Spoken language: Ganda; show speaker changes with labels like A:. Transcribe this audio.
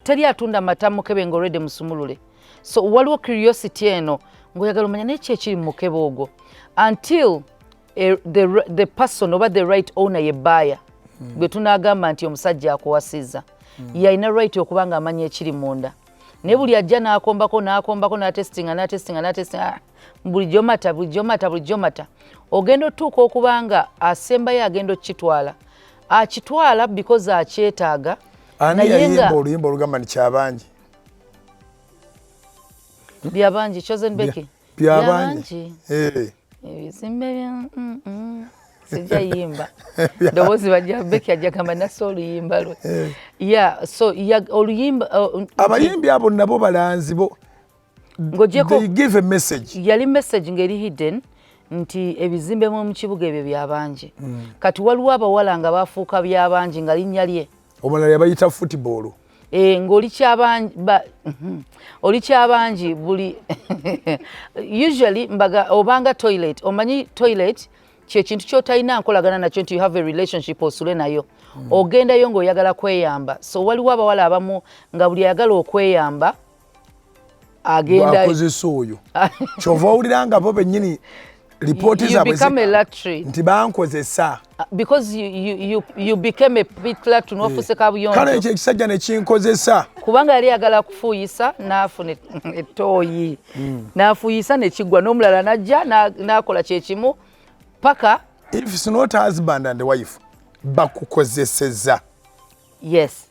A: teri atunda mata mukebe ngorede musumulule. So waliwo curiosity eno ngoyagala omanya n'eki ekiri mu mukebe ogwo until the person oba the right owner ye buyer gwe tunagamba nti omusajja akuwasiza yalina right okuba nga amanya ekiri munda ne buli ajja n'akombako n'atestinga bulijjo mata ogenda otuuka okuba nga asembayo agenda okukitwala akitwala because akyetaaga
B: ani yayimba oluyimba olugamba ni kyabangi
A: byabangi chosen beki
B: byabangi
A: ebizimbe bya sijja yimba ndobozi bajja beki ajja kama naso oluyimba lwe yeah so oluyimba
B: abayimbi abo nabo balanzi bo
A: ngojeko
B: they give a message
A: yali message ngeri hidden nti ebizimbe mu kibuga ebyo byabangi kati waliwo abawala nga bafuuka byabangi nga linnya lye
B: omulala yabayita football
A: ng'oli kyabangi buli usually mbaga obanga toilet omanyi toilet kye kintu ky'otalina nkolagana nakyo nti you have a relationship osule nayo ogendayo ng'oyagala kweyamba so waliwo abawala abamu nga buli ayagala okweyamba agenda
B: akozesa oyo kyova owulira nga bo bennyini Report is
A: nti
B: bankozesa
A: because you became a bit latri n'ofuse kabuyonjo
B: kale ekyo ekisajja ne kinkozesa
A: kubanga yali agala kufuuyisa n'afuna ettooyi n'afuuyisa ne kiggwa n'omulala n'ajja n'akola kye kimu paka
B: if it's not husband and wife bakukozeseza
A: yes